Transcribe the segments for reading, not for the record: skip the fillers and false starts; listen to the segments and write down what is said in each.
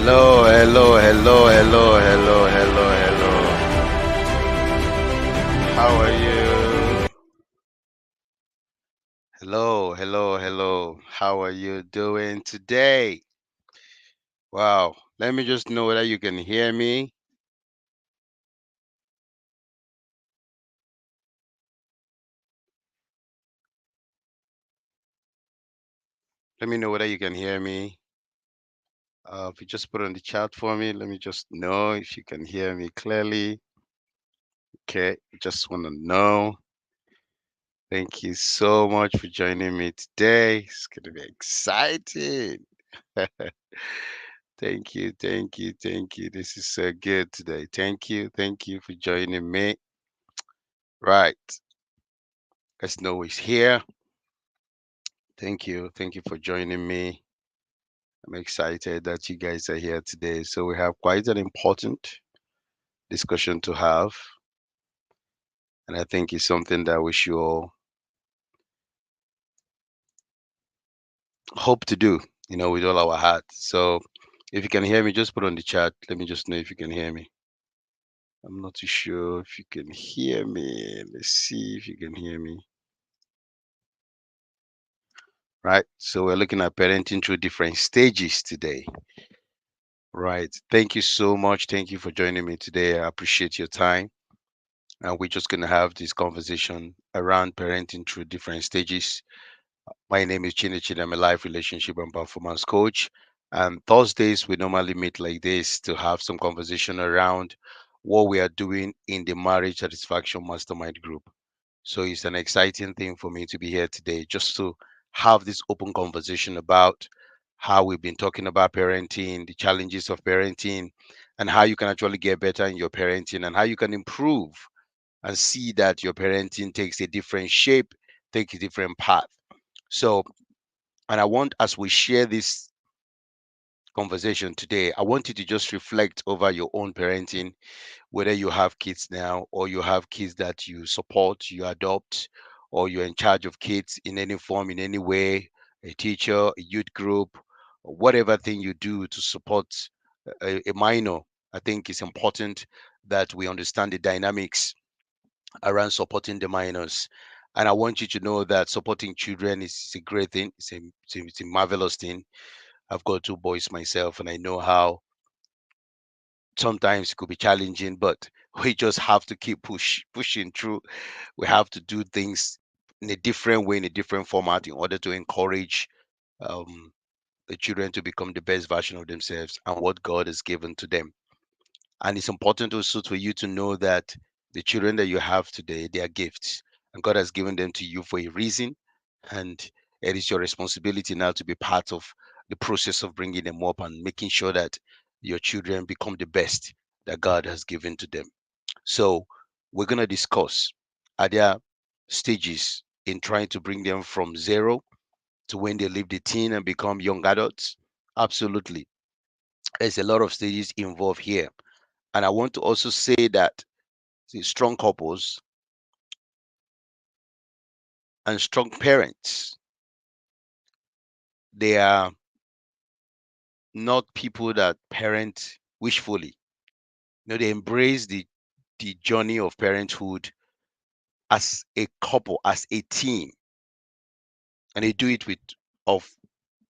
Hello, hello, hello, hello, hello, hello, hello. How are you? Hello, hello, hello. How are you doing today? Wow. Let me just know whether you can hear me. Let me know whether you can hear me. If you just put on the chat for me, let me just know if you can hear me clearly. Okay, just want to know. Thank you so much for joining me today. It's going to be exciting. Thank you, thank you, thank you. This is so good today. Thank you for joining me. Right, let's know who's here. Thank you for joining me. I'm excited that you guys are here today. So we have quite an important discussion to have, and I think it's something that we should all hope to do, with all our heart. So if you can hear me, just put on the chat. Let me just know if you can hear me. I'm not too sure if you can hear me. Let's see if you can hear me. Right. So we're looking at parenting through different stages today. Right. Thank you so much. Thank you for joining me today. I appreciate your time. And we're just going to have this conversation around parenting through different stages. My name is Chinichi. I'm a life relationship and performance coach. And Thursdays, we normally meet like this to have some conversation around what we are doing in the Marriage Satisfaction Mastermind group. So it's an exciting thing for me to be here today just to have this open conversation about how we've been talking about parenting, the challenges of parenting, and how you can actually get better in your parenting and how you can improve and see that your parenting takes a different shape, takes a different path. So, and I want, as we share this conversation today, I want you to just reflect over your own parenting, whether you have kids now or you have kids that you support, you adopt, or you're in charge of kids in any form, in any way, a teacher, a youth group, or whatever thing you do to support a minor. I think it's important that we understand the dynamics around supporting the minors. And I want you to know that supporting children is a great thing. It's a marvelous thing. I've got two boys myself, and I know how sometimes it could be challenging, but we just have to keep pushing through. We have to do things in a different way, in a different format, in order to encourage um, the children to become the best version of themselves and what God has given to them. And it's important also for you to know that the children that you have today, they are gifts, and God has given them to you for a reason. And it is your responsibility now to be part of the process of bringing them up and making sure that your children become the best that God has given to them. So, we're going to discuss, are there stages in trying to bring them from zero to when they leave the teen and become young adults? Absolutely. There's a lot of stages involved here. And I want to also say that strong couples and strong parents, they are not people that parent wishfully. They embrace the journey of parenthood as a couple, as a team, and they do it with of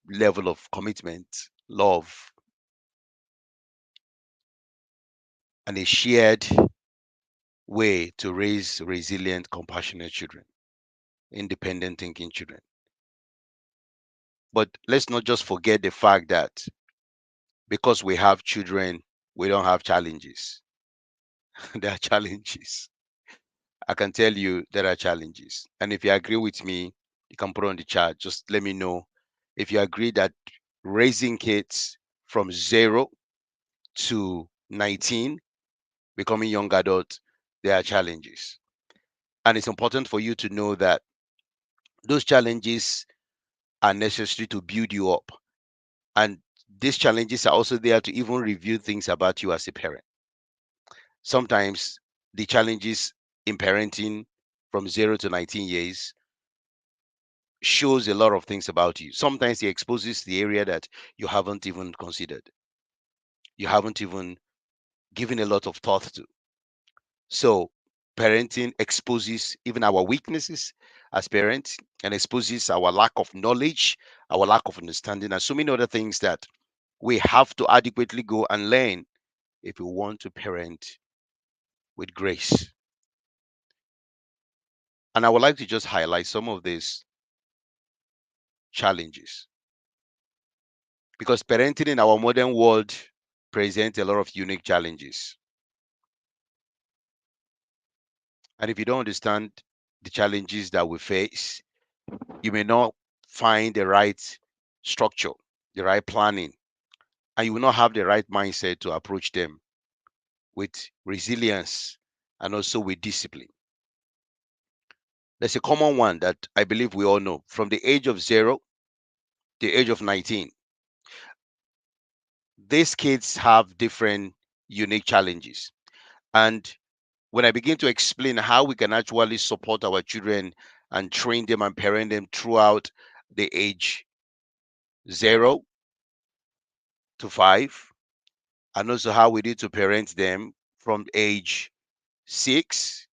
level of commitment, love, and a shared way to raise resilient, compassionate children, independent thinking children. But let's not just forget the fact that because we have children, we don't have challenges. There are challenges. I can tell you there are challenges. And if you agree with me, you can put on the chat. Just let me know if you agree that raising kids from 0 to 19, becoming young adult, there are challenges. And it's important for you to know that those challenges are necessary to build you up. And these challenges are also there to even review things about you as a parent. Sometimes the challenges in parenting from 0 to 19 years shows a lot of things about you. Sometimes it exposes the area that you haven't even considered. you haven't even given a lot of thought to. So, parenting exposes even our weaknesses as parents and exposes our lack of knowledge, our lack of understanding, and so many other things that we have to adequately go and learn if we want to parent with grace. And I would like to just highlight some of these challenges because parenting in our modern world presents a lot of unique challenges. And if you don't understand the challenges that we face, you may not find the right structure, the right planning, and you will not have the right mindset to approach them with resilience and also with discipline. There's a common one that I believe we all know from the age of 0 to the age of 19. These kids have different unique challenges. And when I begin to explain how we can actually support our children and train them and parent them throughout the age 0 to 5, and also how we need to parent them from age 6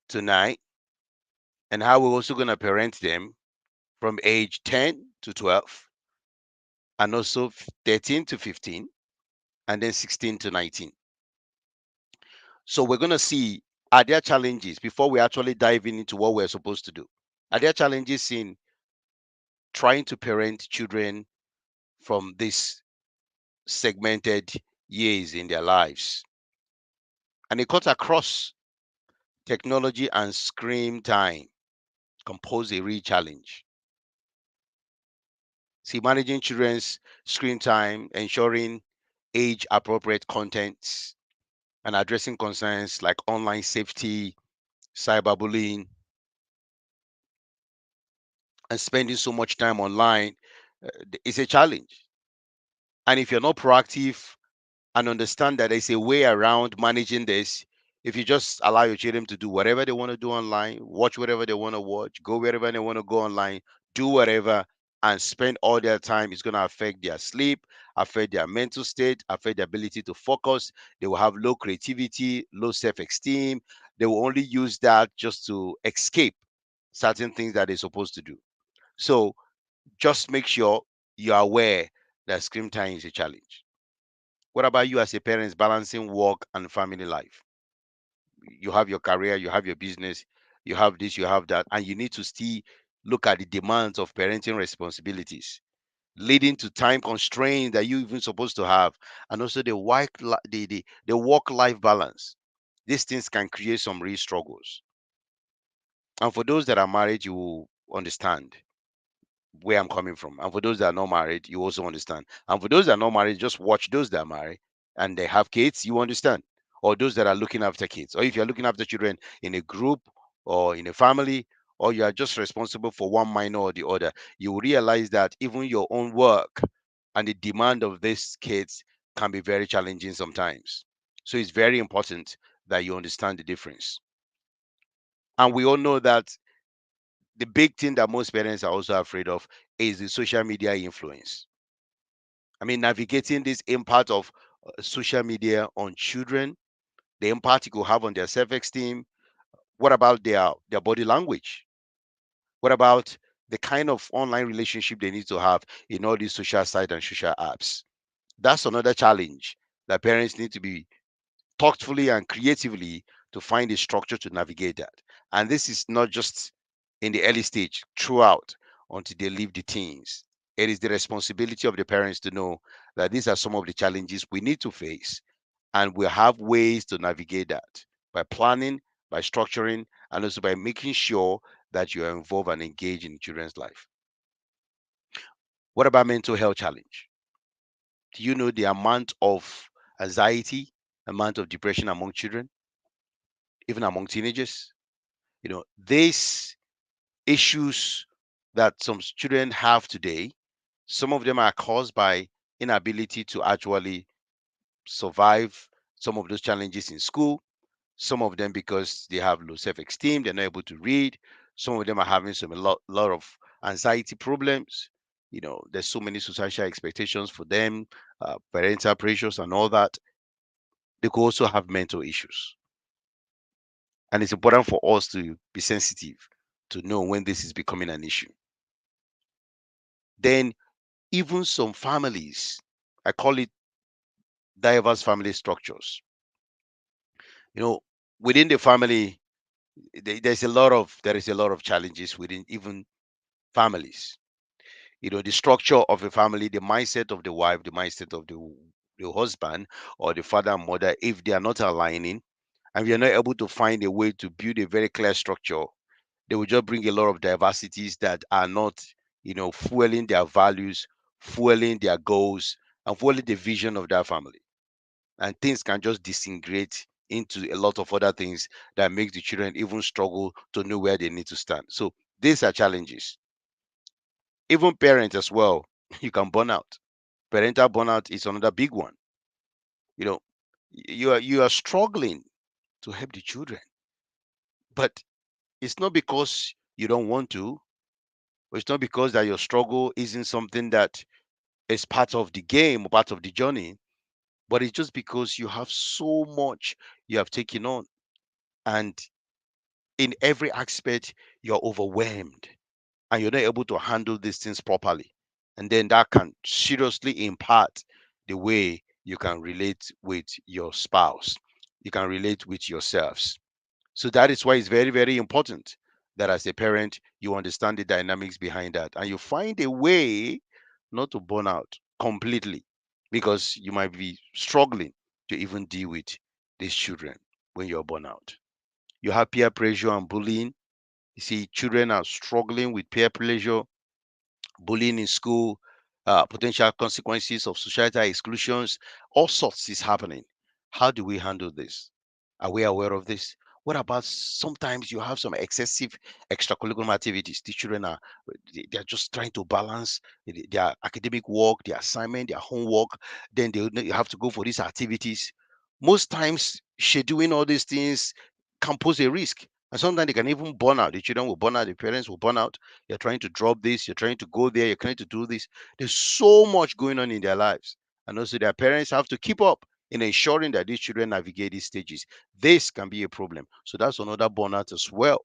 to 9, and how we're also going to parent them from age 10 to 12, and also 13 to 15, and then 16 to 19. So we're going to see, are there challenges before we actually dive into what we're supposed to do? Are there challenges in trying to parent children from this segmented years in their lives? And it cuts across technology and screen time compose a real challenge. See, managing children's screen time, ensuring age appropriate contents, and addressing concerns like online safety, cyberbullying, and spending so much time online is a challenge. And if you're not proactive and understand that there's a way around managing this, if you just allow your children to do whatever they want to do online, watch whatever they want to watch, go wherever they want to go online, do whatever, and spend all their time, it's going to affect their sleep, affect their mental state, affect their ability to focus. They will have low creativity, low self esteem. They will only use that just to escape certain things that they're supposed to do. So just make sure you're aware that screen time is a challenge. What about you as a parent balancing work and family life? You have your career, you have your business, you have this, you have that, and you need to still look at the demands of parenting responsibilities, leading to time constraints that you even supposed to have, and also the work life balance. These things can create some real struggles. And for those that are married, you will understand where I'm coming from. And for those that are not married, you also understand. And for those that are not married, just watch those that are married and they have kids, you understand. Or those that are looking after kids. Or if you're looking after children in a group or in a family, or you are just responsible for one minor or the other, you will realize that even your own work and the demand of these kids can be very challenging sometimes. So it's very important that you understand the difference. And we all know that the big thing that most parents are also afraid of is the social media influence. I mean, navigating this impact of social media on children, the impact it will have on their self-esteem. What about their body language? What about the kind of online relationship they need to have in all these social sites and social apps? That's another challenge that parents need to be thoughtfully and creatively to find a structure to navigate that. And this is not just in the early stage, throughout until they leave the teens. It is the responsibility of the parents to know that these are some of the challenges we need to face, and we have ways to navigate that by planning, by structuring, and also by making sure that you are involved and engaged in children's life. What about mental health challenge? Do you know the amount of anxiety, amount of depression among children, even among teenagers? These issues that some children have today, some of them are caused by inability to actually survive some of those challenges in school. Some of them because they have low self-esteem, they're not able to read. Some of them are having some a lot of anxiety problems. There's so many social expectations for them, parental pressures and all that. They could also have mental issues. And it's important for us to be sensitive to know when this is becoming an issue. Then, even some families, I call it diverse family structures. You know, within the family, there is a lot of challenges within even families. The structure of a family, the mindset of the wife, the mindset of the husband or the father and mother, if they are not aligning and we are not able to find a way to build a very clear structure, they will just bring a lot of diversities that are not, fueling their values, fueling their goals, and fueling the vision of that family. And things can just disintegrate into a lot of other things that makes the children even struggle to know where they need to stand. So these are challenges. Even parents as well, you can burn out. Parental burnout is another big one. You know, you are struggling to help the children, but it's not because you don't want to, or it's not because that your struggle isn't something that is part of the game or part of the journey, but it's just because you have so much you have taken on, and in every aspect you're overwhelmed and you're not able to handle these things properly. And then that can seriously impact the way you can relate with your spouse, you can relate with yourselves. So that is why it's very, very important that as a parent, you understand the dynamics behind that and you find a way not to burn out completely, because you might be struggling to even deal with these children when you're burnt out. You have peer pressure and bullying. You see, children are struggling with peer pressure, bullying in school, potential consequences of societal exclusions, all sorts is happening. How do we handle this? Are we aware of this? What about sometimes you have some excessive extracurricular activities? The children are just trying to balance their academic work, their assignment, their homework. Then you have to go for these activities. Most times, scheduling all these things can pose a risk. And sometimes they can even burn out. The children will burn out, the parents will burn out. You're trying to drop this, you're trying to go there, you're trying to do this. There's so much going on in their lives. And also, their parents have to keep up in ensuring that these children navigate these stages. This can be a problem. So that's another burnout as well.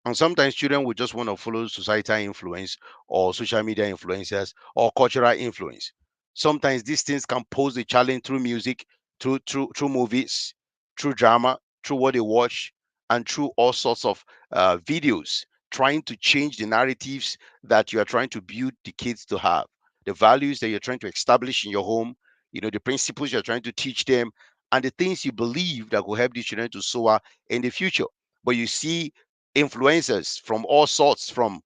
And sometimes children will just want to follow societal influence or social media influencers or cultural influence. Sometimes these things can pose a challenge through music, through movies, through drama, through what they watch, and through all sorts of videos, trying to change the narratives that you are trying to build the kids to have, the values that you're trying to establish in your home, the principles you're trying to teach them, and the things you believe that will help these children to soar in the future. But you see influencers from all sorts, from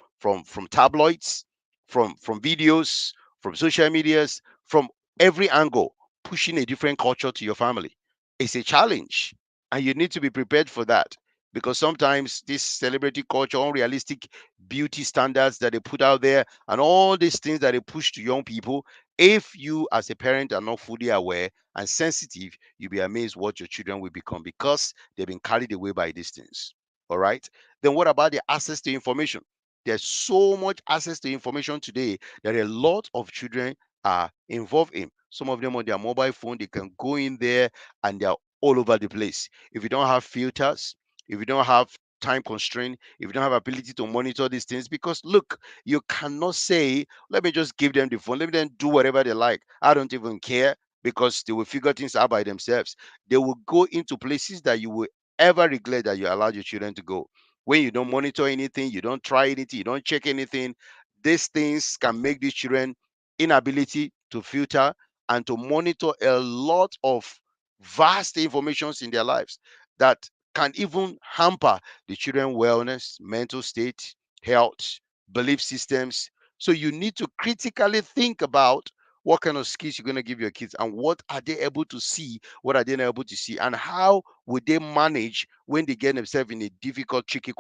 tabloids, from videos, from social medias, from every angle, pushing a different culture to your family. It's a challenge, and you need to be prepared for that, because sometimes this celebrity culture, unrealistic beauty standards that they put out there, and all these things that they push to young people, if you as a parent are not fully aware and sensitive, you'll be amazed what your children will become, because they've been carried away by these things. All right. Then what about the access to information? There's so much access to information today that a lot of children are involved in. Some of them on their mobile phone, they can go in there and they're all over the place. If you don't have filters, if you don't have time constraint, if you don't have ability to monitor these things, because look, you cannot say, let me just give them the phone, let them do whatever they like. I don't even care, because they will figure things out by themselves. They will go into places that you will ever regret that you allowed your children to go. When you don't monitor anything, you don't try anything, you don't check anything, these things can make these children inability to filter and to monitor a lot of vast informations in their lives that can even hamper the children's wellness, mental state, health, belief systems. So you need to critically think about what kind of skills you're going to give your kids, and what are they able to see, what are they not able to see, and how would they manage when they get themselves in a difficult, tricky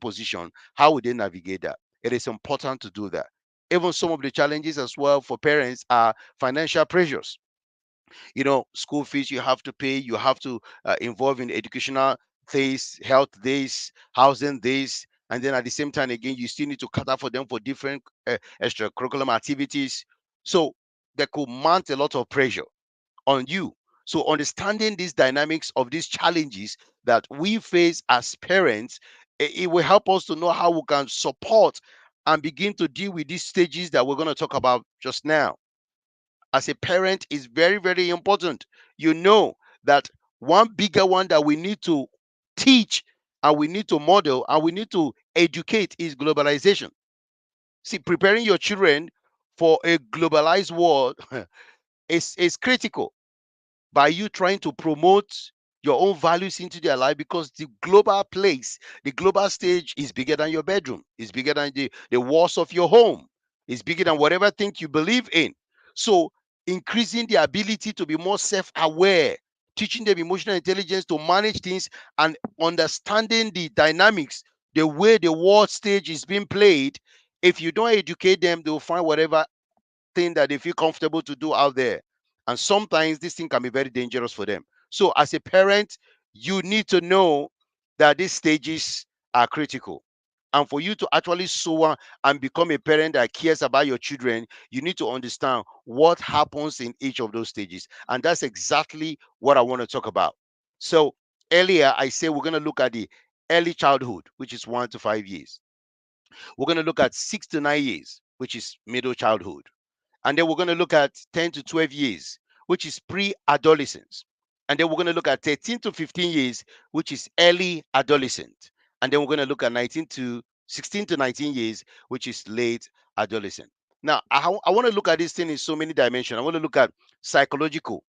position. How would they navigate that? It is important to do that. Even some of the challenges as well for parents are financial pressures. School fees you have to pay, you have to involve in educational days, health days, housing days, And then at the same time, again, you still need to cater for them for different extracurricular activities. So that could mount a lot of pressure on you. So understanding these dynamics of these challenges that we face as parents, it will help us to know how we can support and begin to deal with these stages that we're going to talk about just now. As a parent is very, very important. You know that one bigger one that we need to teach and we need to model and we need to educate is globalization. See, preparing your children for a globalized world is critical by you trying to promote your own values into their life, because the global place, the global stage is bigger than your bedroom, is bigger than the walls of your home, is bigger than whatever thing you believe in. So increasing the ability to be more self-aware, teaching them emotional intelligence to manage things and understanding the dynamics, the way the world stage is being played. If you don't educate them, they'll find whatever thing that they feel comfortable to do out there. And sometimes this thing can be very dangerous for them. So, as a parent, you need to know that these stages are critical. And for you to actually soar and become a parent that cares about your children, you need to understand what happens in each of those stages. And that's exactly what I want to talk about. So, earlier I said we're going to look at the early childhood, which is 1 to 5 years. We're going to look at 6 to 9 years, which is middle childhood. And then we're going to look at 10 to 12 years, which is pre adolescence. And then we're going to look at 13 to 15 years, which is early adolescent. And then we're going to look at 19 to 16 to 19 years, which is late adolescent. Now, I want to look at this thing in so many dimensions. I want to look at psychological,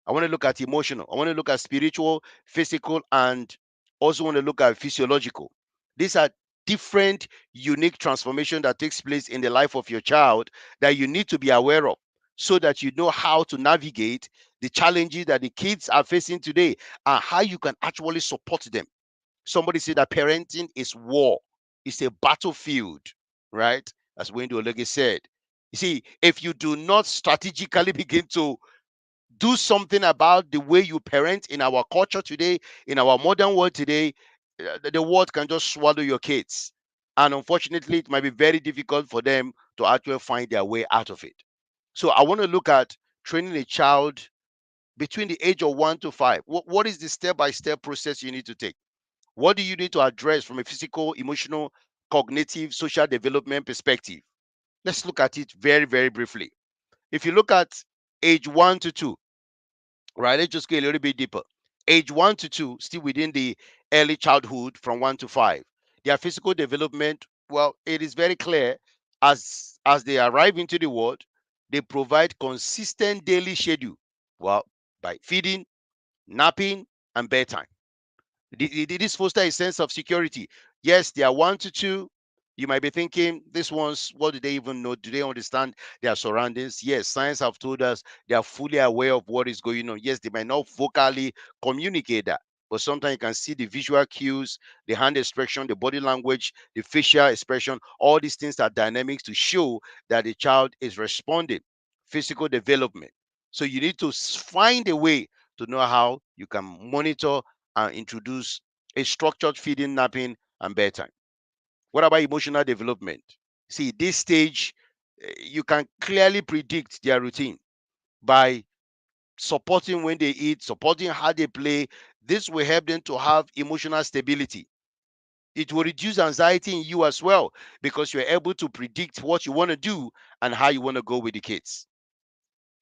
I want to look at emotional. I want to look at spiritual, physical, and also want to look at physiological. These are different, unique transformation that takes place in the life of your child that you need to be aware of, so that you know how to navigate the challenges that the kids are facing today and how you can actually support them. Somebody said that parenting is war. It's a battlefield, right? As Wendy Olege said. You see, if you do not strategically begin to do something about the way you parent in our culture today, in our modern world today, the world can just swallow your kids. And unfortunately, it might be very difficult for them to actually find their way out of it. So I want to look at training a child between the age of 1 to 5. What is the step by step process you need to take? What do you need to address from a physical, emotional, cognitive, social development perspective? Let's look at it very, very briefly. If you look at age 1 to 2, right, let's just go a little bit deeper. Age 1 to 2, still within the early childhood from 1 to 5. Their physical development, well, it is very clear as they arrive into the world, they provide consistent daily schedule. Well, by feeding, napping, and bedtime. This foster a sense of security. Yes, they are 1 to 2. You might be thinking, these ones, what do they even know? Do they understand their surroundings? Yes, science have told us they are fully aware of what is going on. Yes, they might not vocally communicate that, but sometimes you can see the visual cues, the hand expression, the body language, the facial expression. All these things are dynamics to show that the child is responding. Physical development. So you need to find a way to know how you can monitor and introduce a structured feeding, napping, and bedtime. What about emotional development? See, this stage, you can clearly predict their routine by supporting when they eat, supporting how they play. This will help them to have emotional stability. It will reduce anxiety in you as well, because you're able to predict what you want to do and how you want to go with the kids.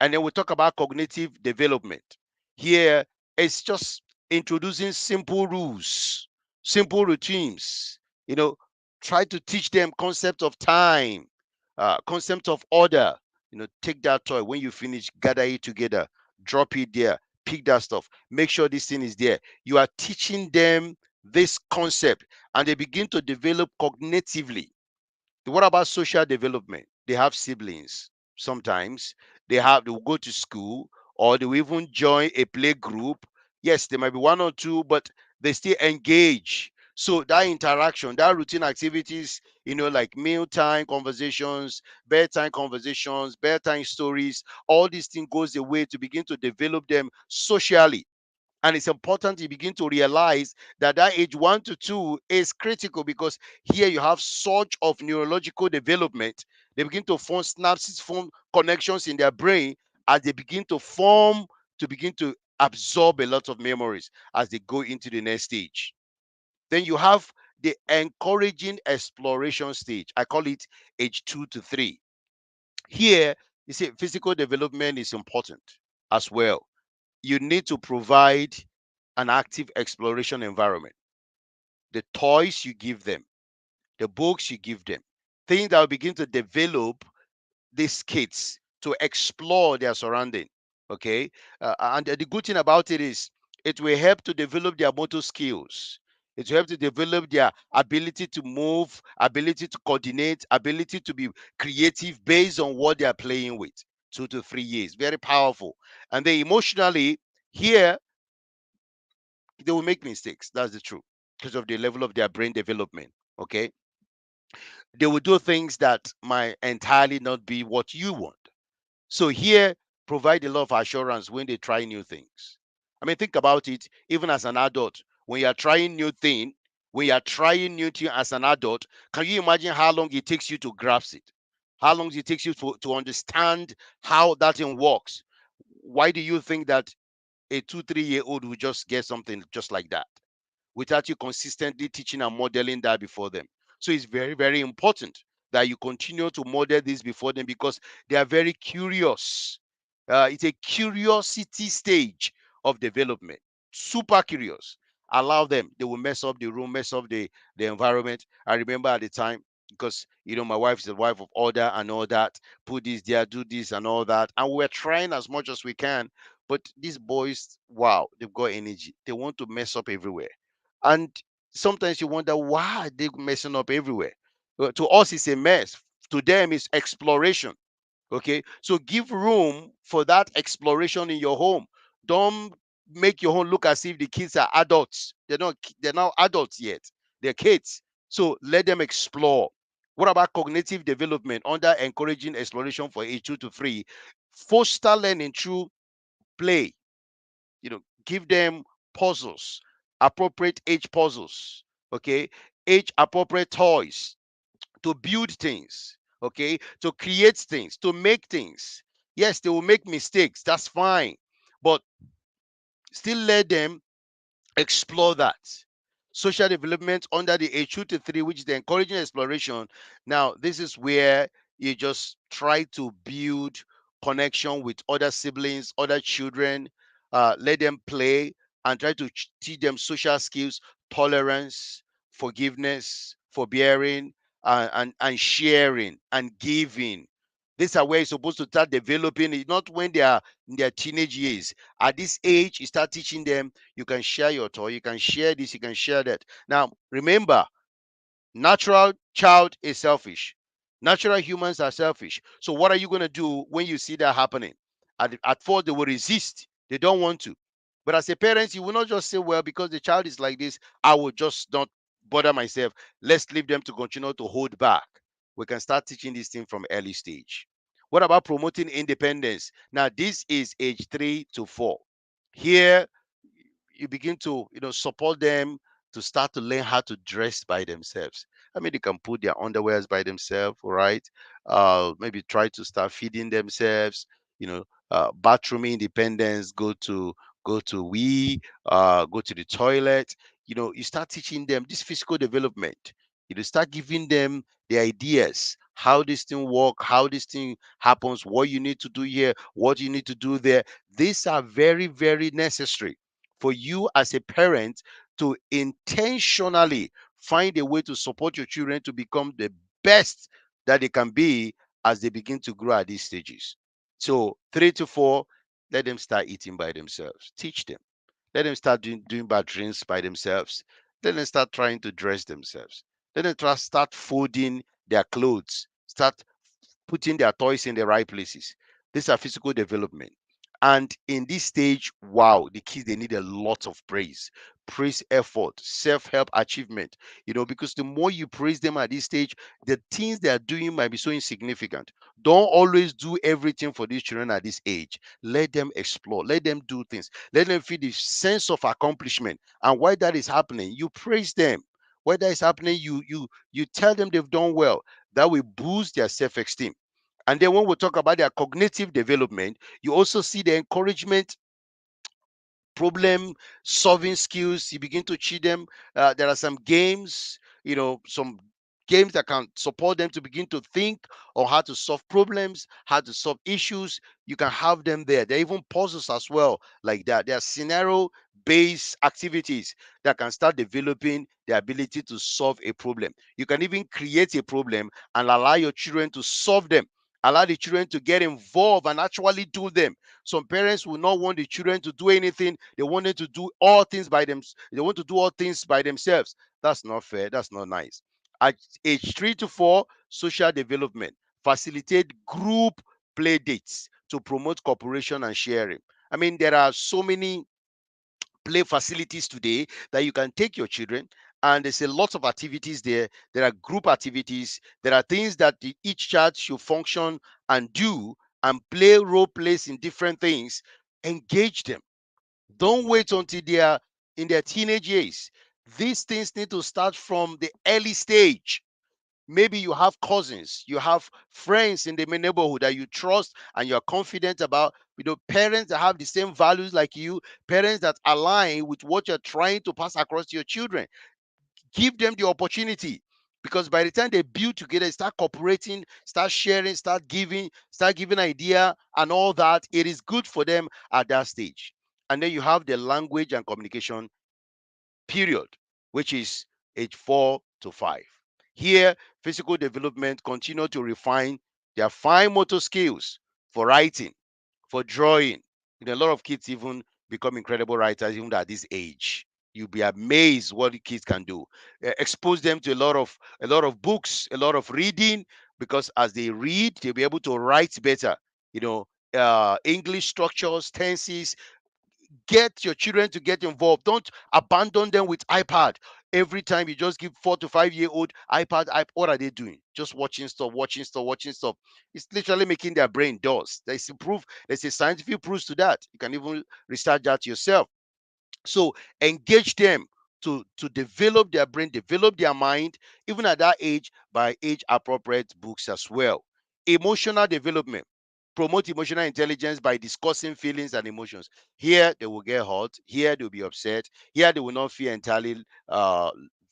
And then we talk about cognitive development. Here, it's just introducing simple rules, simple routines. You know, try to teach them concept of time, concept of order. Take that toy, when you finish, gather it together, drop it there, pick that stuff, make sure this thing is there. You are teaching them this concept, and they begin to develop cognitively. What about social development? They have siblings. Sometimes they will go to school, or they will even join a play group. Yes, there might be one or two, but they still engage. So that interaction, that routine activities, like mealtime conversations, bedtime stories, all these things goes a way to begin to develop them socially. And it's important you begin to realize that that age 1 to 2 is critical, because here you have such of neurological development. They begin to form synapses, form connections in their brain as they begin to form, to begin to absorb a lot of memories as they go into the next stage. Then you have the encouraging exploration stage. I call it age 2 to 3. Here, you see, physical development is important as well. You need to provide an active exploration environment. The toys you give them, the books you give them, things that will begin to develop these kids to explore their surrounding. Okay, and the good thing about it is it will help to develop their motor skills. It will help to develop their ability to move, ability to coordinate, ability to be creative based on what they are playing with. 2 to 3 years, very powerful. And then emotionally, here they will make mistakes. That's the truth, because of the level of their brain development. Okay, they will do things that might entirely not be what you want. So here, provide a lot of assurance when they try new things. I mean, think about it. Even as an adult, when you are trying new thing, when you are trying new thing as an adult, can you imagine how long it takes you to grasp it? How long it takes you to understand how that thing works? Why do you think that a 2, 3 year old will just get something just like that, without you consistently teaching and modeling that before them? So it's very, very important that you continue to model this before them, because they are very curious. It's a curiosity stage of development. Super curious. Allow them. They will mess up the room, mess up the environment. I remember at the time, because my wife is a wife of order and all that. Put this there, do this and all that. And we're trying as much as we can. But these boys, wow, they've got energy. They want to mess up everywhere. And sometimes you wonder why they're messing up everywhere. To us, it's a mess. To them, it's exploration. Okay, so give room for that exploration in your home. Don't make your home look as if the kids are adults. They're not adults yet. They're kids. So let them explore. What about cognitive development under encouraging exploration for age 2 to 3? Foster learning through play. Give them puzzles, appropriate age puzzles. Okay, age appropriate toys to build things. Okay, to create things, to make things. Yes, they will make mistakes, that's fine, but still let them explore that. Social development under the age 2 to 3, which is the encouraging exploration. Now, this is where you just try to build connection with other siblings, other children, let them play and try to teach them social skills, tolerance, forgiveness, forbearing, and sharing and giving. These are where you're supposed to start developing it, not when they are in their teenage years. At this age, you start teaching them you can share your toy, you can share this, you can share that. Now, remember, natural child is selfish. Natural humans are selfish. So, what are you going to do when you see that happening? At first, they will resist, they don't want to. But as a parent, you will not just say, well, because the child is like this, I will just not bother myself. Let's leave them to continue to hold back. We can start teaching this thing from early stage. What about promoting independence? Now, this is age 3 to 4. Here, you begin to support them to start to learn how to dress by themselves. I mean, they can put their underwears by themselves, right? Maybe try to start feeding themselves. Bathroom independence. Go to go to the toilet. You start teaching them this physical development. Start giving them the ideas, how this thing work, how this thing happens, what you need to do here, what you need to do there. These are very, very necessary for you as a parent to intentionally find a way to support your children to become the best that they can be as they begin to grow at these stages. So 3 to 4, let them start eating by themselves. Teach them. Let them start doing bathrooms by themselves. Let them start trying to dress themselves. Let them start folding their clothes. Start putting their toys in the right places. These are physical development. And in this stage, wow, the kids, they need a lot of praise, effort, self-help achievement, because the more you praise them at this stage, the things they are doing might be so insignificant. Don't always do everything for these children at this age. Let them explore, let them do things, let them feel the sense of accomplishment. And while that is happening, you praise them. While that is happening, you tell them they've done well. That will boost their self-esteem. And then when we talk about their cognitive development, you also see the encouragement, problem solving skills. You begin to teach them. There are some games, some games that can support them to begin to think on how to solve problems, how to solve issues. You can have them there. There are even puzzles as well, like that. There are scenario based activities that can start developing the ability to solve a problem. You can even create a problem and allow your children to solve them. Allow the children to get involved and actually do them. Some parents will not want the children to do anything. They want them to do all things by them. They want to do all things by themselves. That's not fair. That's not nice. At age 3 to 4, social development. Facilitate group play dates to promote cooperation and sharing. I mean, there are so many play facilities today that you can take your children, and there's a lot of activities there. There are group activities. There are things that each child should function and do, and play role plays in different things. Engage them. Don't wait until they are in their teenage years. These things need to start from the early stage. Maybe you have cousins, you have friends in the neighborhood that you trust and you're confident about, parents that have the same values like you, parents that align with what you're trying to pass across to your children. Give them the opportunity, because by the time they build together, start cooperating, start sharing, start giving idea and all that, it is good for them at that stage. And then you have the language and communication period, which is age 4 to 5. Here, physical development continue to refine their fine motor skills for writing, for drawing. A lot of kids even become incredible writers even at this age. You'll be amazed what the kids can do. Expose them to a lot of books, a lot of reading, because as they read, they'll be able to write better. You know, English structures, tenses. Get your children to get involved. Don't abandon them with iPad. Every time you just give 4 to 5 year old iPad, what are they doing? Just watching stuff, watching stuff, watching stuff. It's literally making their brain dust. There's a proof, there's a scientific proof to that. You can even research that yourself. So engage them to develop their brain, develop their mind, even at that age, by age appropriate books as well. Emotional development. Promote emotional intelligence by discussing feelings and emotions. Here they will get hurt. Here they'll be upset. Here they will not feel entirely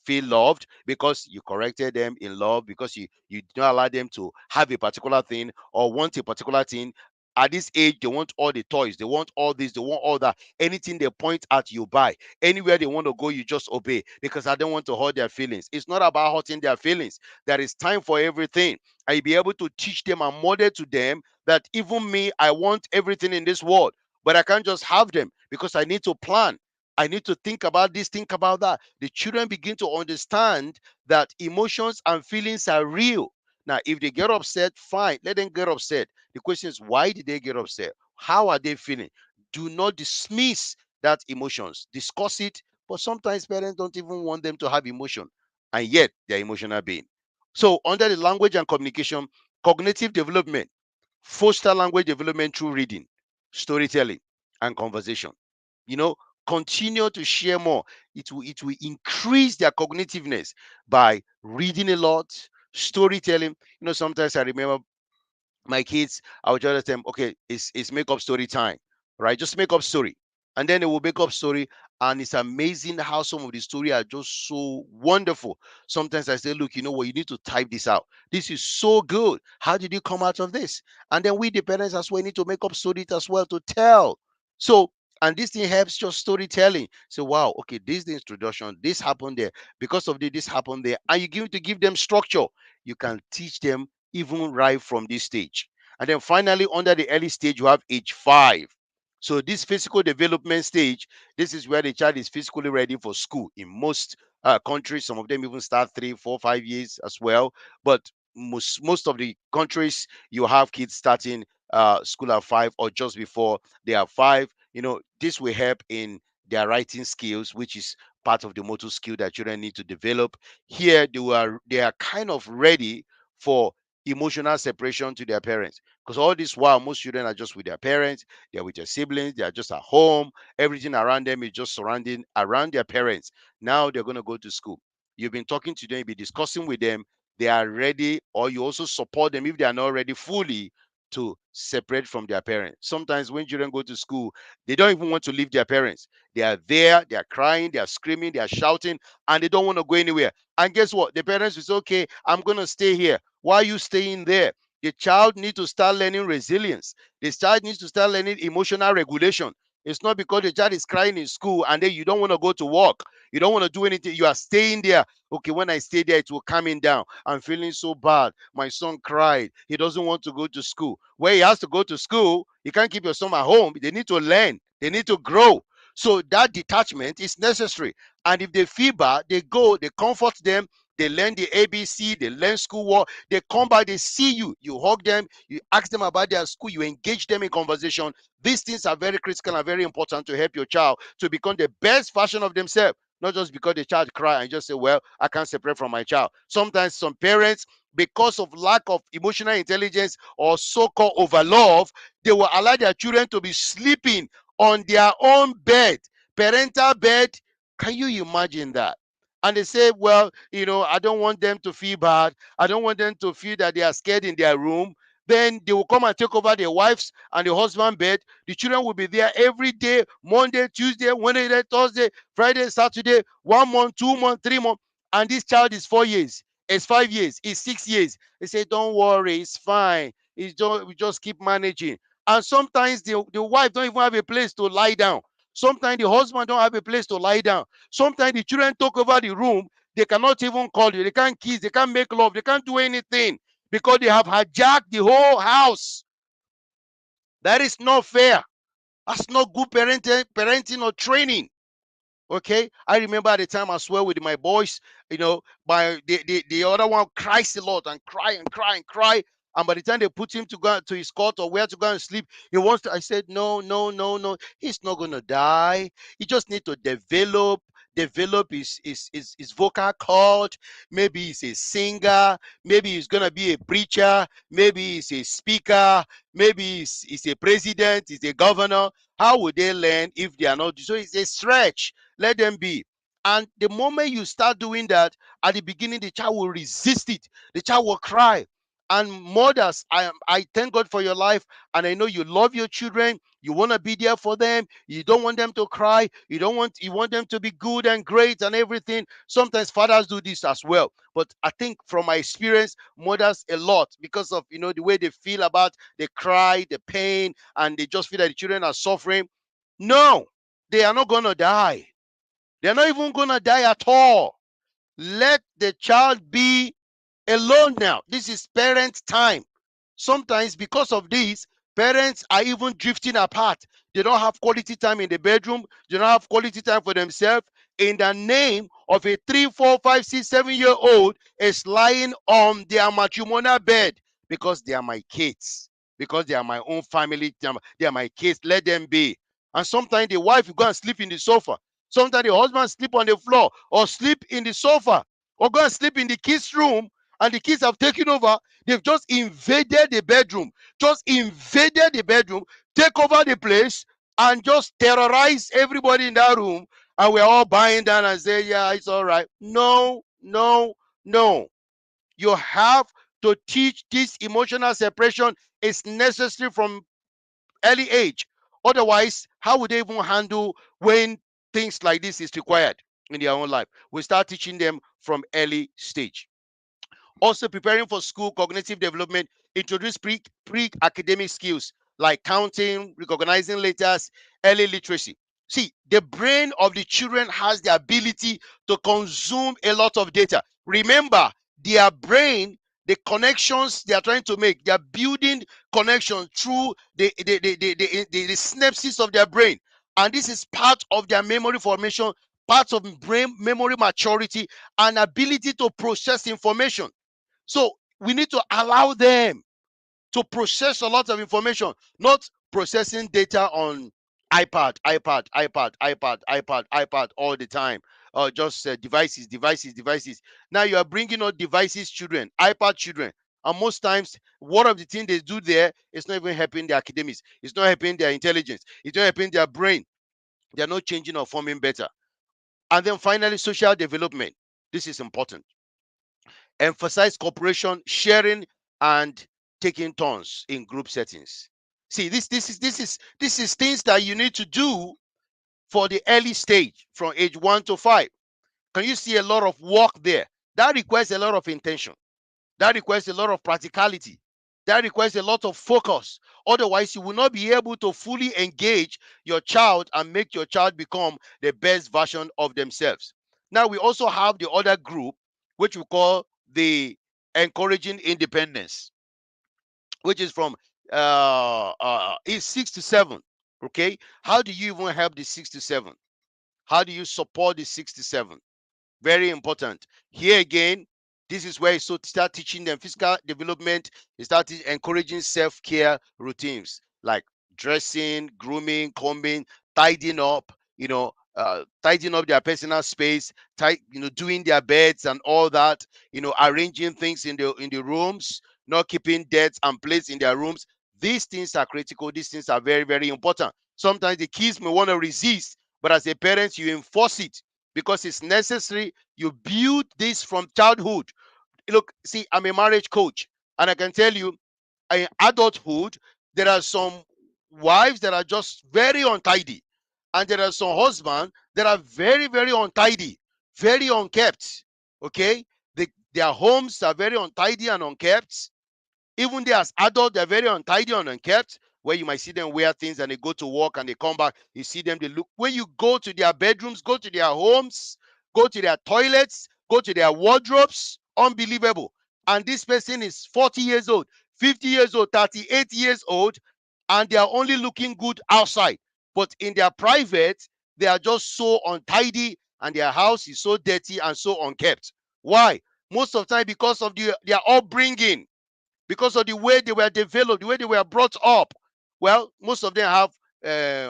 feel loved, because you corrected them in love, because you did not allow them to have a particular thing or want a particular thing. At this age, they want all the toys, they want all this, they want all that. Anything they point at, you buy. Anywhere they want to go, you just obey, because I don't want to hurt their feelings. It's not about hurting their feelings. There is time for everything. I be able to teach them and model to them that even me, I want everything in this world, but I can't just have them, because I need to plan. I need to think about this, think about that. The children begin to understand that emotions and feelings are real. Now, if they get upset, fine, let them get upset. The question is, why did they get upset? How are they feeling? Do not dismiss that emotions. Discuss it. But sometimes parents don't even want them to have emotion, and yet they're emotional being. So, under the language and communication, cognitive development, foster language development through reading, storytelling, and conversation. You know, continue to share more. It will increase their cognitiveness by reading a lot, storytelling. Sometimes I remember my kids, I would tell them, okay, it's make up story time, right? Just make up story. And then they will make up story. And it's amazing how some of the story are just so wonderful. Sometimes I say, look, you know what, you need to type this out. This is so good. How did you come out of this? And then we, the parents, as well, need to make up stories as well to tell. So, and this thing helps just storytelling. So, wow, okay, this is the introduction, this happened there. Because of this happened there. And you give to give them structure. You can teach them even right from this stage. And then finally, under the early stage, you have age 5. So this physical development stage, this is where the child is physically ready for school. In most countries, some of them even start 3, 4, 5 years as well. But most of the countries, you have kids starting school at 5 or just before they are 5. This will help in their writing skills, which is part of the motor skill that children need to develop. Here they are kind of ready for emotional separation to their parents, because all this while most children are just with their parents, they're with their siblings, they are just at home, everything around them is just surrounding around their parents. Now they're going to go to school. You've been talking to them, you've been discussing with them, they are ready, or you also support them if they are not ready fully to separate from their parents. Sometimes when children go to school, they don't even want to leave their parents. They are there, they are crying, they are screaming, they are shouting, and they don't want to go anywhere. And guess what? The parents will say, okay, I'm going to stay here. Why are you staying there? The child needs to start learning resilience. The child needs to start learning emotional regulation. It's not because the child is crying in school and then you don't want to go to work. You don't want to do anything. You are staying there. Okay, when I stay there, it will calm me down. I'm feeling so bad. My son cried. He doesn't want to go to school. Where he has to go to school, you can't keep your son at home. They need to learn. They need to grow. So that detachment is necessary. And if they feel bad, they go, they comfort them, they learn the ABC, they learn schoolwork, they come back, they see you, you hug them, you ask them about their school, you engage them in conversation. These things are very critical and very important to help your child to become the best version of themselves. Not just because the child cry and just say, well, I can't separate from my child. Sometimes some parents, because of lack of emotional intelligence or so-called overlove, they will allow their children to be sleeping on their own bed, parental bed. Can you imagine that? And they say, well, I don't want them to feel bad. I don't want them to feel that they are scared in their room. Then they will come and take over their wives and the husband bed. The children will be there every day, Monday, Tuesday, Wednesday, Thursday, Friday, Saturday, 1 month, 2 months, 3 months. And this child is 4 years, it's 5 years, it's 6 years. They say, don't worry, it's fine. We just keep managing. And sometimes the wife don't even have a place to lie down. Sometimes the husband don't have a place to lie down. Sometimes the children take over the room. They cannot even call you. They can't kiss. They can't make love. They can't do anything because they have hijacked the whole house. That is not fair. That's not good parenting or training. Okay, I remember at the time as well with my boys, my the other one cries a lot and cry and cry and cry. And by the time they put him to go to his cot or where to go and sleep, he wants to. I said, no, no, no, no. He's not gonna die. He just need to develop his vocal cord. Maybe he's a singer. Maybe he's gonna be a preacher. Maybe he's a speaker. Maybe he's a president. He's a governor. How would they learn if they are not? So it's a stretch. Let them be. And the moment you start doing that, at the beginning, the child will resist it. The child will cry. And mothers, I thank God for your life. And I know you love your children. You want to be there for them. You don't want them to cry. You want them to be good and great and everything. Sometimes fathers do this as well. But I think from my experience, mothers a lot because of the way they feel about the cry, the pain, and they just feel that the children are suffering. No, they are not gonna die. They're not even going to die at all. Let the child be alone now. This is parent time. Sometimes, because of this, parents are even drifting apart. They don't have quality time in the bedroom, they don't have quality time for themselves. In the name of a 3, 4, 5, 6, 7 year old is lying on their matrimonial bed because they are my kids, because they are my own family, they are my kids. Let them be. And sometimes the wife will go and sleep in the sofa. Sometimes the husband sleep on the floor or sleep in the sofa or go and sleep in the kids' room, and the kids have taken over. They've just invaded the bedroom, take over the place, and just terrorize everybody in that room. And we're all buying down and say, yeah, it's all right. No, no, no. You have to teach this emotional separation. It's necessary from early age. Otherwise, how would they even handle when things like this is required in their own life? We start teaching them from early stage. Also, preparing for school cognitive development, introduce pre-academic skills like counting, recognizing letters, early literacy. See, the brain of the children has the ability to consume a lot of data. Remember, their brain, the connections they are trying to make, they are building connections through the synapses of their brain. And this is part of their memory formation, part of brain memory maturity, and ability to process information. So we need to allow them to process a lot of information, not processing data on iPad all the time, or just devices. Now you are bringing out devices children, iPad children, and most times, one of the things they do there is not even helping their academics. It's not helping their intelligence. It's not helping their brain. They are not changing or forming better. And then finally, social development. This is important. Emphasize cooperation, sharing, and taking turns in group settings. See, this is things that you need to do for the early stage from age 1 to 5. Can you see a lot of work there? That requires a lot of intention. That requires a lot of practicality. That requires a lot of focus. Otherwise, you will not be able to fully engage your child and make your child become the best version of themselves. Now, we also have the other group, which we call the encouraging independence, which is from is 6 to 7. Okay, how do you even help the 6 to 7? How do you support the 6 to 7? Very important. Here again, this is where you start teaching them physical development. You start encouraging self-care routines like dressing, grooming, combing, tidying up, tidying up their personal space, doing their beds and all that, arranging things in the rooms, not keeping debts and plates in their rooms. These things are critical. These things are very, very important. Sometimes the kids may want to resist, but as a parent, you enforce it because it's necessary. You build this from childhood. Look, see, I'm a marriage coach, and I can tell you, in adulthood, there are some wives that are just very untidy, and there are some husbands that are very, very untidy, very unkept. Okay, their homes are very untidy and unkept. Even they as adults, they're very untidy and unkept. Where you might see them wear things and they go to work and they come back, you see them, they look. When you go to their bedrooms, go to their homes, go to their toilets, go to their wardrobes, unbelievable. And this person is 40 years old, 50 years old, 38 years old, and they are only looking good outside. But in their private, they are just so untidy and their house is so dirty and so unkept. Why? Most of the time, because of their upbringing, because of the way they were developed, the way they were brought up. Well, most of them have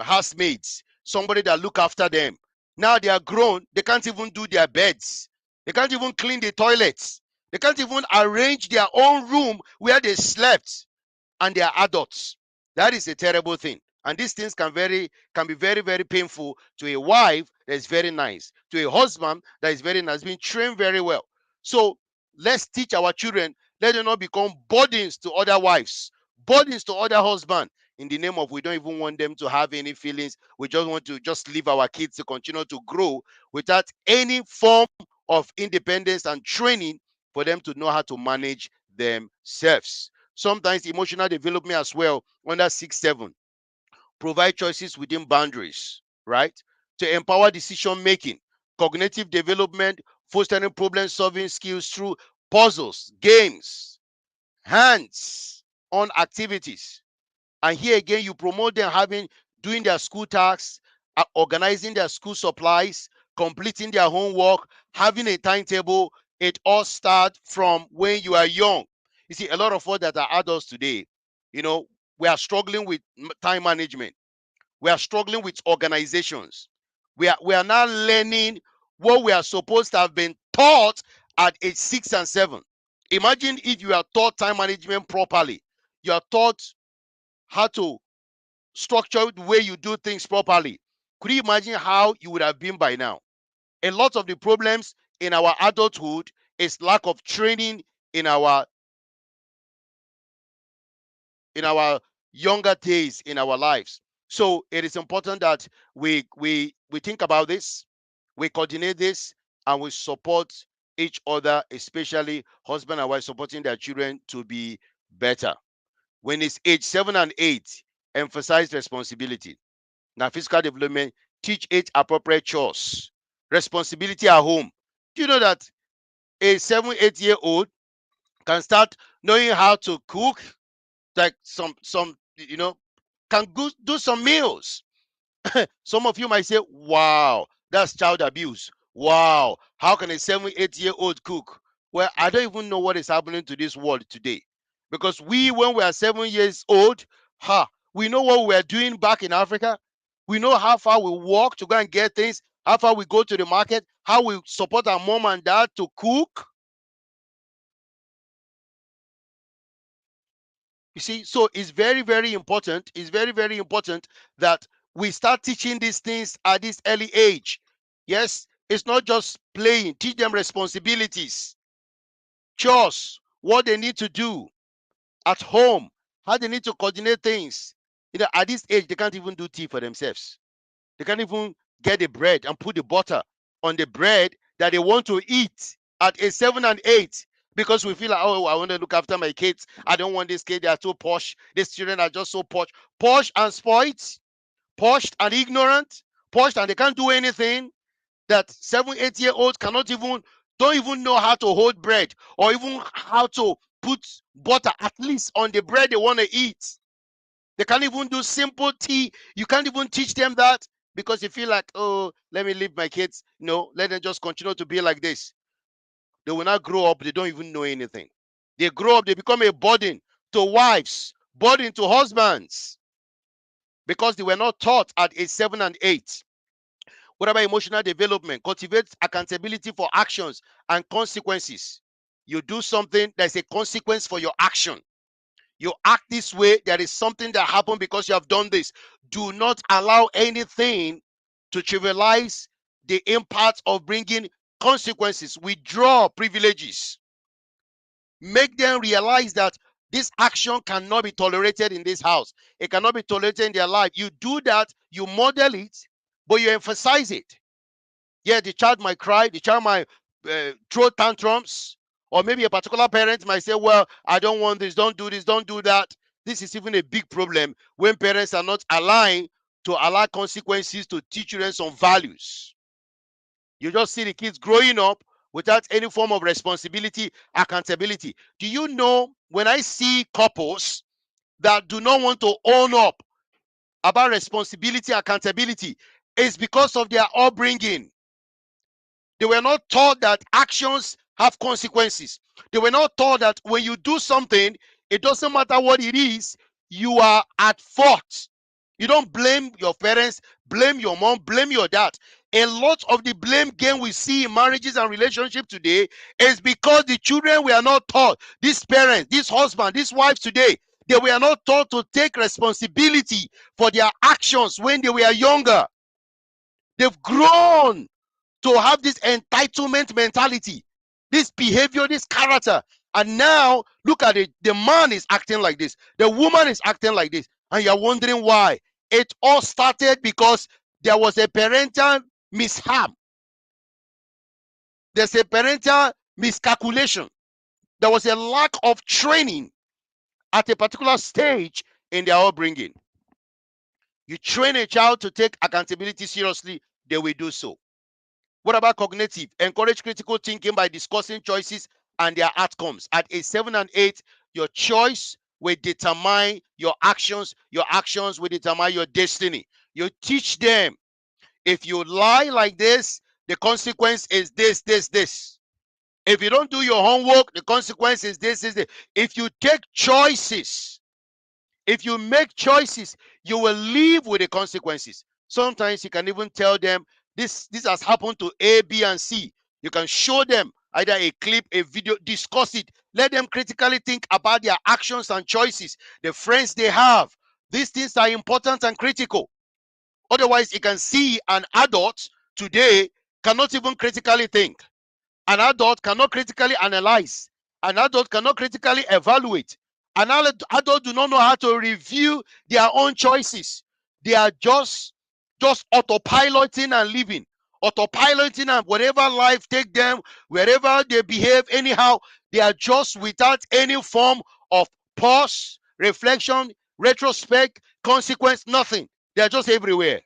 housemates, somebody that look after them. Now they are grown, they can't even do their beds. They can't even clean the toilets. They can't even arrange their own room where they slept, and they are adults. That is a terrible thing. And these things can be very, very painful to a wife that is very nice, to a husband that is very nice, being trained very well. So let's teach our children, let them not become burdens to other wives, burdens to other husbands. In the name of, we don't even want them to have any feelings. We just want to just leave our kids to continue to grow without any form of independence and training for them to know how to manage themselves. Sometimes emotional development as well under 6 7. Provide choices within boundaries, right? To empower decision making, cognitive development, fostering problem solving skills through puzzles, games, hands on activities. And here again, you promote them doing their school tasks, organizing their school supplies, completing their homework, having a timetable. It all starts from when you are young. You see, a lot of us that are adults today, you know, we are struggling with time management. We are struggling with organizations. We are now learning what we are supposed to have been taught at age 6 and 7. Imagine if you are taught time management properly. You are taught how to structure the way you do things properly. Could you imagine how you would have been by now? A lot of the problems in our adulthood is lack of training in our younger days in our lives. So it is important that we think about this, we coordinate this, and we support each other, especially husband and wife supporting their children to be better. When it's age 7 and 8, emphasize responsibility. Now, physical development, teach age appropriate chores, responsibility at home. Do you know that a 7 8 year old can start knowing how to cook, like some can go do some meals? Some of you might say, wow, that's child abuse. Wow, how can a 7 8 year old cook? Well, I don't even know what is happening to this world today, Because we, when we are 7 years old, we know what we were doing back in Africa. We know how far we walk to go and get things, how far we go to the market, how we support our mom and dad to cook. You see, so it's very, very important. It's very, very important that we start teaching these things at this early age. Yes, it's not just playing. Teach them responsibilities, chores, what they need to do at home, how they need to coordinate things. At this age, they can't even do tea for themselves. They can't even get the bread and put the butter on the bread that they want to eat at age 7 and 8, because we feel like, oh, I want to look after my kids. I don't want this kid. They are so posh. These children are just so posh, posh and spoiled, posh and ignorant, posh and they can't do anything. That 7, 8 year olds cannot even don't even know how to hold bread or even how to put butter at least on the bread they want to eat. They can't even do simple tea. You can't even teach them that because you feel like, oh, let me leave my kids. No, let them just continue to be like this. They will not grow up. They don't even know anything. They grow up, they become a burden to wives, burden to husbands because they were not taught at age 7 and 8. What about emotional development? Cultivate accountability for actions and consequences. You do something, there's a consequence for your action. You act this way, there is something that happened because you have done this. Do not allow anything to trivialize the impact of bringing consequences. Withdraw privileges. Make them realize that this action cannot be tolerated in this house. It cannot be tolerated in their life. You do that, you model it, but you emphasize it. Yeah, the child might cry, the child might throw tantrums, or maybe a particular parent might say, well, I don't want this, don't do that. This is even a big problem when parents are not aligned to allow consequences to teach children some values. You just see the kids growing up without any form of responsibility, accountability. Do you know, when I see couples that do not want to own up about responsibility, accountability, it's because of their upbringing. They were not taught that actions have consequences. They were not taught that when you do something, it doesn't matter what it is, you are at fault. You don't blame your parents, blame your mom, blame your dad. A lot of the blame game we see in marriages and relationships today is because the children were not taught. These parents, this husband, these wives today, they were not taught to take responsibility for their actions when they were younger. They've grown to have this entitlement mentality, this behavior, this character. And now look at it. The man is acting like this, the woman is acting like this, and you're wondering why. It all started because there was a parental mishap. There's a parental miscalculation. There was a lack of training at a particular stage in their upbringing. You train a child to take accountability seriously, they will do so. What about cognitive? Encourage critical thinking by discussing choices and their outcomes. At age 7 and 8, your choice will determine your actions. Your actions will determine your destiny. You teach them, if you lie like this, the consequence is this, this, this. If you don't do your homework, the consequence is this, this, this. If you take choices, if you make choices, you will live with the consequences. Sometimes you can even tell them, this has happened to A, B, and C. You can show them either a clip, a video, discuss it. Let them critically think about their actions and choices, the friends they have. These things are important and critical. Otherwise, you can see an adult today cannot even critically think. An adult cannot critically analyze. An adult cannot critically evaluate. An adult do not know how to review their own choices. They are just autopiloting and living. Autopiloting, and whatever life take them, wherever they behave anyhow, they are just without any form of pause, reflection, retrospect, consequence, nothing. They are just everywhere.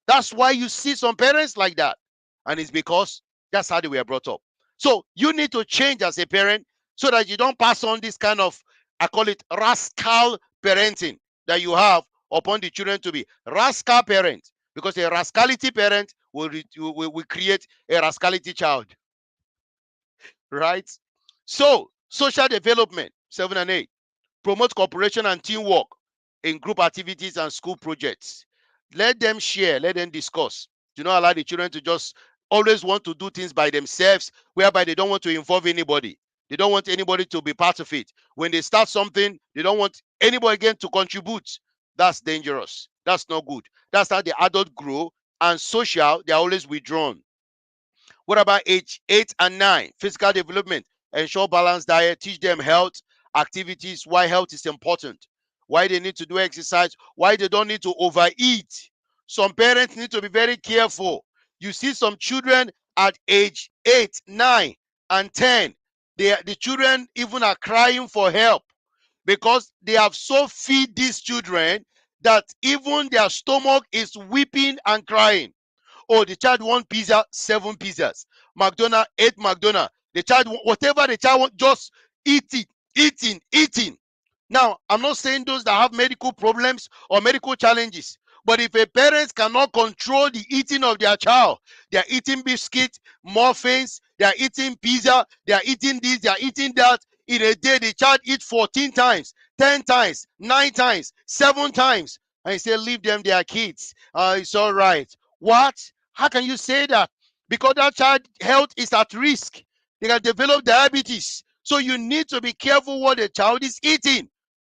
That's why you see some parents like that. And it's because that's how they were brought up. So you need to change as a parent so that you don't pass on this kind of, I call it rascal parenting that you have upon the children to be. Rascal parent. Because a rascality parent will create a rascality child. Right? So, social development, 7 and 8. Promote cooperation and teamwork in group activities and school projects. Let them share, let them discuss. Do not allow the children to just always want to do things by themselves, whereby they don't want to involve anybody. They don't want anybody to be part of it. When they start something, they don't want anybody again to contribute. That's dangerous. That's not good. That's how the adult grow, and social, they're always withdrawn. What about age 8 and 9? Physical development. Ensure balanced diet. Teach them health activities, why health is important, why they need to do exercise, why they don't need to overeat. Some parents need to be very careful. You see some children at age 8, 9, and 10. The children even are crying for help because they have so feed these children that even their stomach is weeping and crying. Oh, the child want pizza, 7 pizzas. McDonald, 8 McDonald. The child, whatever the child want, just eat it, eating. Now, I'm not saying those that have medical problems or medical challenges, but if a parent cannot control the eating of their child, they are eating biscuit, muffins, they are eating pizza, they are eating this, they are eating that. In a day, the child eats 14 times, 10 times, 9 times, 7 times. And you say, leave them, they are kids. It's all right. What? How can you say that? Because that child health is at risk. They can develop diabetes. So you need to be careful what the child is eating.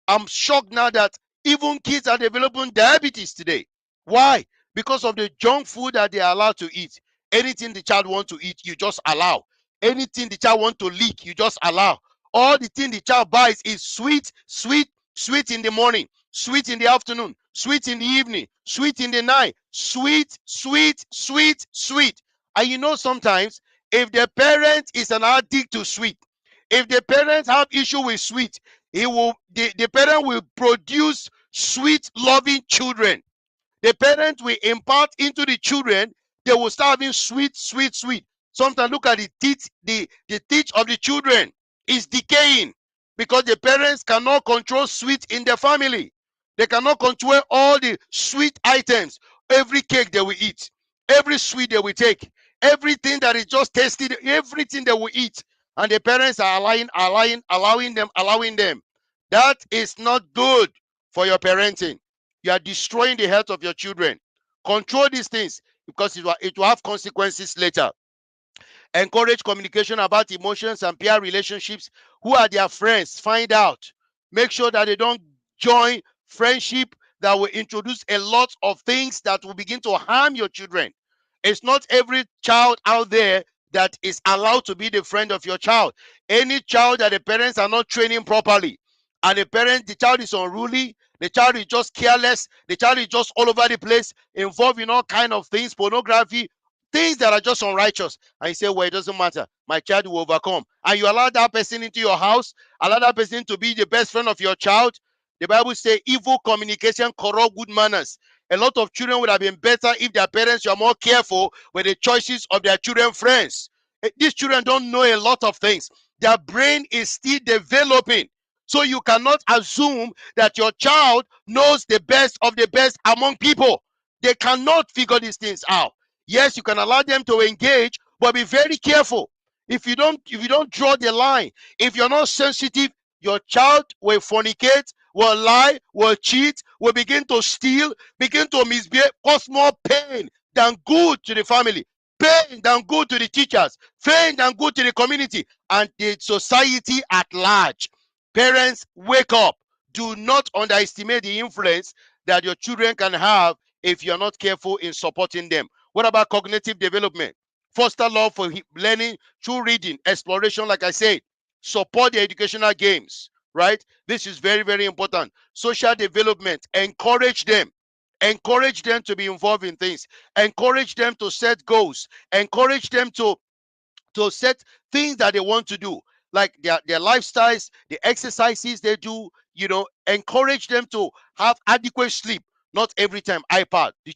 I'm shocked now that even kids are developing diabetes today. Why? Because of the junk food that they are allowed to eat. Anything the child wants to eat, you just allow. Anything the child wants to lick, you just allow. All the thing the child buys is sweet, sweet, sweet in the morning, sweet in the afternoon, sweet in the evening, sweet in the night, sweet, sweet, sweet, sweet. And you know, sometimes if the parent is an addict to sweet, if the parents have issue with sweet, the parent will produce sweet loving children. The parent will impart into the children, they will start having sweet, sweet, sweet. Sometimes look at the teeth, the teeth of the children is decaying because the parents cannot control sweet in the family. They cannot control all the sweet items. Every cake they will eat, every sweet they will take, everything that is just tasted, everything they will eat. And the parents are allowing them. That is not good for your parenting. You are destroying the health of your children. Control these things because it will have consequences later. Encourage communication about emotions and peer relationships. Who are their friends? Find out. Make sure that they don't join friendship that will introduce a lot of things that will begin to harm your children. It's not every child out there that is allowed to be the friend of your child. Any child that the parents are not training properly, and the child is unruly, the child is just careless, the child is just all over the place, involved in all kind of things, pornography, things that are just unrighteous. And you say, well, it doesn't matter, my child will overcome. And you allow that person into your house, allow that person to be the best friend of your child. The Bible says evil communication corrupt good manners. A lot of children would have been better if their parents were more careful with the choices of their children friends. These children don't know a lot of things. Their brain is still developing. So you cannot assume that your child knows the best of the best among people. They cannot figure these things out. Yes, you can allow them to engage, but be very careful. If you don't draw the line, if you're not sensitive, your child will fornicate, will lie, will cheat, will begin to steal, begin to misbehave, cause more pain than good to the family, pain than good to the teachers, pain than good to the community and the society at large. Parents, wake up. Do not underestimate the influence that your children can have if you're not careful in supporting them. What about cognitive development? Foster love for learning through reading, exploration, like I said. Support the educational games, right? This is very, very important. Social development, encourage them. Encourage them to be involved in things. Encourage them to set goals. Encourage them to set things that they want to do, like their lifestyles, the exercises they do. Encourage them to have adequate sleep. Not every time iPad. The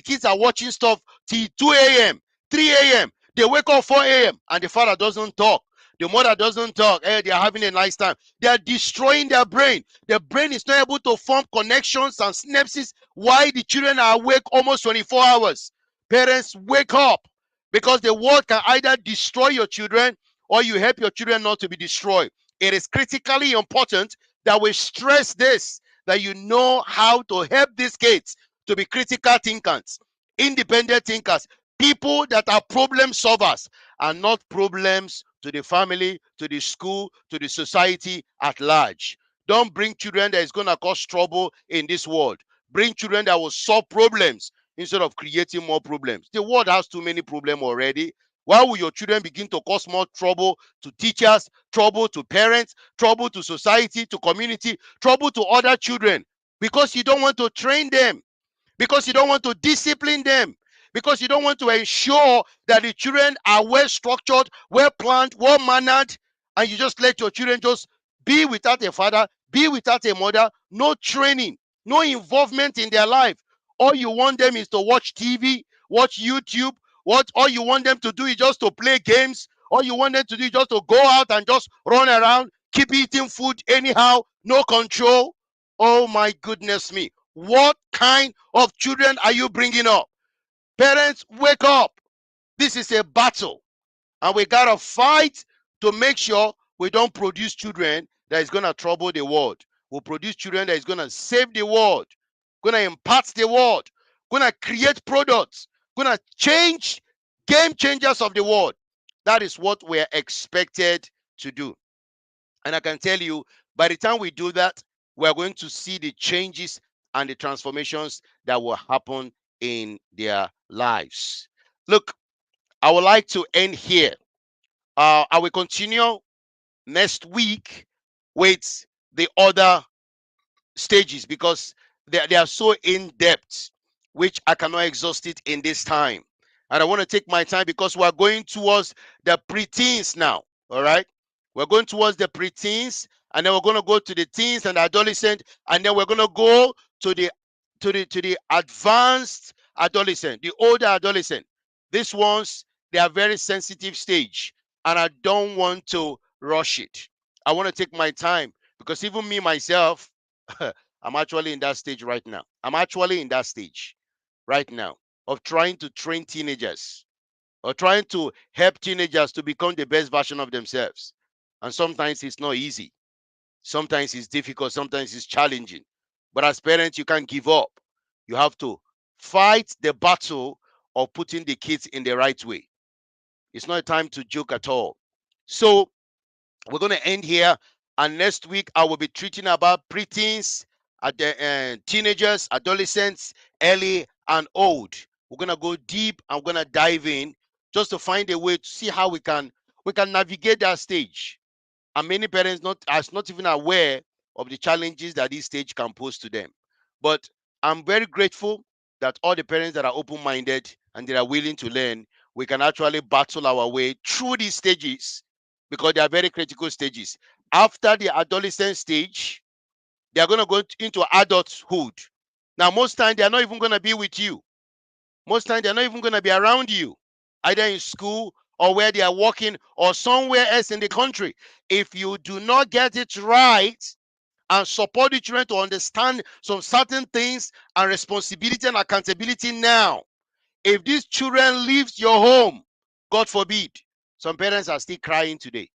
kids are watching stuff till 2 a.m., 3 a.m. They wake up 4 a.m. and the father doesn't talk. The mother doesn't talk. Hey, they are having a nice time. They are destroying their brain. The brain is not able to form connections and synapses while the children are awake almost 24 hours. Parents, wake up, because the world can either destroy your children or you help your children not to be destroyed. It is critically important that will stress this, that you know how to help these kids to be critical thinkers, independent thinkers, people that are problem solvers and not problems to the family, to the school, to the society at large. Don't bring children that is going to cause trouble in this world. Bring children that will solve problems instead of creating more problems. The world has too many problems already. Why will your children begin to cause more trouble to teachers, trouble to parents, trouble to society, to community, trouble to other children? Because you don't want to train them, because you don't want to discipline them, because you don't want to ensure that the children are well structured, well planned, well mannered, and you just let your children just be without a father, be without a mother, no training, no involvement in their life. All you want them is to watch TV, watch YouTube. What all you want them to do is just to play games. All you want them to do is just to go out and just run around, keep eating food anyhow, no control. Oh my goodness me. What kind of children are you bringing up? Parents, wake up. This is a battle, and we got to fight to make sure we don't produce children that is going to trouble the world. We'll produce children that is going to save the world, going to impact the world, going to create products, going to change, game changers of the world. That is what we're expected to do. And I can tell you, by the time we do that, we're going to see the changes and the transformations that will happen in their lives. Look, I would like to end here. I will continue next week with the other stages because they are so in depth, which I cannot exhaust it in this time. And I want to take my time because we are going towards the preteens now. All right. We're going towards the preteens, and then we're going to go to the teens and adolescent, and then we're going to go to the advanced adolescent, the older adolescent. These ones, they are very sensitive stage, and I don't want to rush it. I want to take my time because even me myself, I'm actually in that stage right now. I'm actually in that stage right now of trying to train teenagers or trying to help teenagers to become the best version of themselves. And sometimes it's not easy. Sometimes it's difficult. Sometimes it's challenging. But as parents, you can't give up. You have to fight the battle of putting the kids in the right way. It's not a time to joke at all. So we're going to end here, and next week I will be treating about preteens, teenagers, adolescents, early and old. We're going to go deep and we're going to dive in just to find a way to see how we can navigate that stage. And many parents not even aware of the challenges that this stage can pose to them. But I'm very grateful that all the parents that are open-minded and they are willing to learn, we can actually battle our way through these stages because they are very critical stages. After the adolescent stage, they are going to go into adulthood. Now, most times they are not even going to be with you. Most times they're not even going to be around you, either in school or where they are working or somewhere else in the country. If you do not get it right and support the children to understand some certain things and responsibility and accountability now, if these children leave your home, God forbid, some parents are still crying today.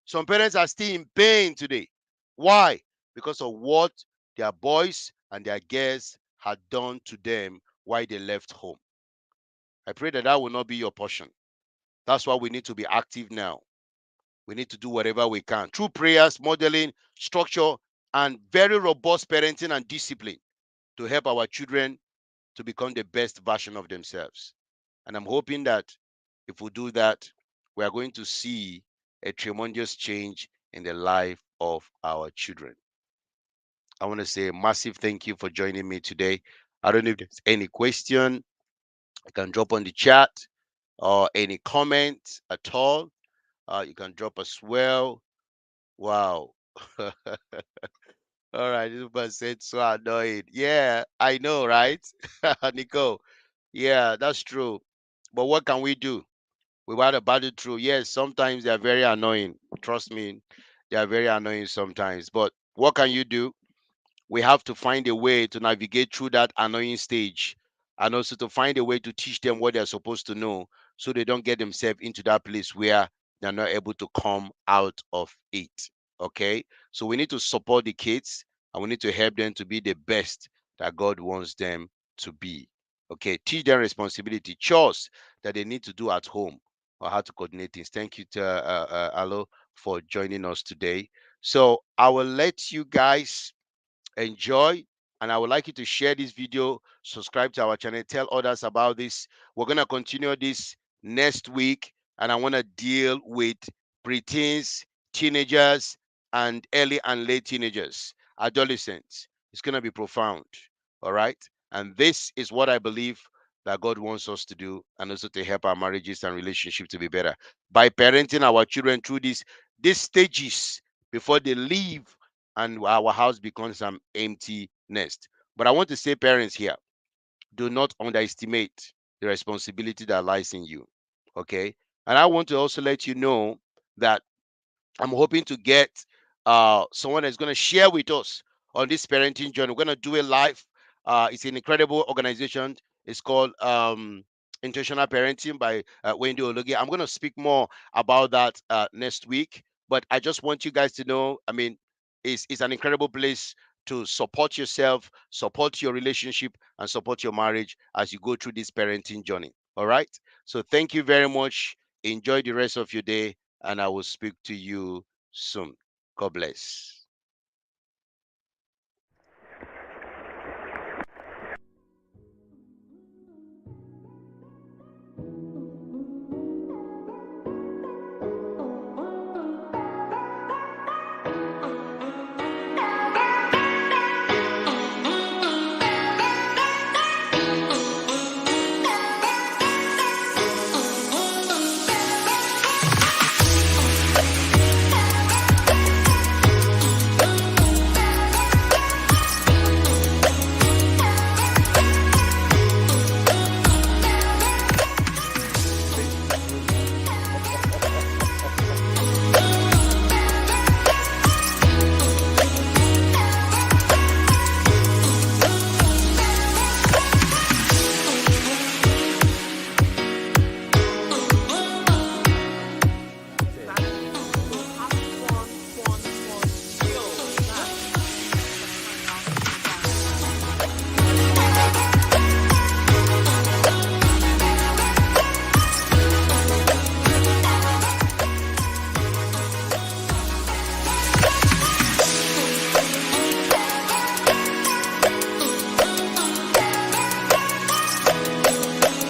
Some parents are still in pain today. Why? Because of what their boys and their girls had done to them while they left home. I pray that that will not be your portion. That's why we need to be active now. We need to do whatever we can through prayers, modeling, structure, and very robust parenting and discipline to help our children to become the best version of themselves. And I'm hoping that if we do that, we are going to see a tremendous change in the life of our children. I want to say a massive thank you for joining me today. I don't know if there's any question I can drop on the chat or any comment at all. You can drop as well. Wow. All right, this person said so annoying. Yeah, I know, right? Nico. Yeah, that's true. But what can we do? We've had a battle through. Yes, sometimes they are very annoying. Trust me, they are very annoying sometimes. But what can you do? We have to find a way to navigate through that annoying stage and also to find a way to teach them what they're supposed to know so they don't get themselves into that place where they're not able to come out of it. Okay, so we need to support the kids and we need to help them to be the best that God wants them to be. Okay, teach them responsibility, chores that they need to do at home or how to coordinate things. Thank you to Alo for joining us today. So I will let you guys enjoy, and I would like you to share this video, subscribe to our channel, tell others about this. We're going to continue this next week, and I want to deal with preteens, teenagers, and early and late teenagers, adolescents. It's going to be profound. All right, and this is what I believe that God wants us to do, and also to help our marriages and relationships to be better by parenting our children through these stages before they leave and our house becomes an empty nest. But I want to say, parents here, do not underestimate the responsibility that lies in you. Okay. And I want to also let you know that I'm hoping to get someone that's going to share with us on this parenting journey. We're going to do it live. It's an incredible organization. It's called Intentional Parenting by Wendy Ologi. I'm going to speak more about that next week. But I just want you guys to know, I mean, it's an incredible place to support yourself, support your relationship, and support your marriage as you go through this parenting journey. All right. So thank you very much. Enjoy the rest of your day, and I will speak to you soon. God bless.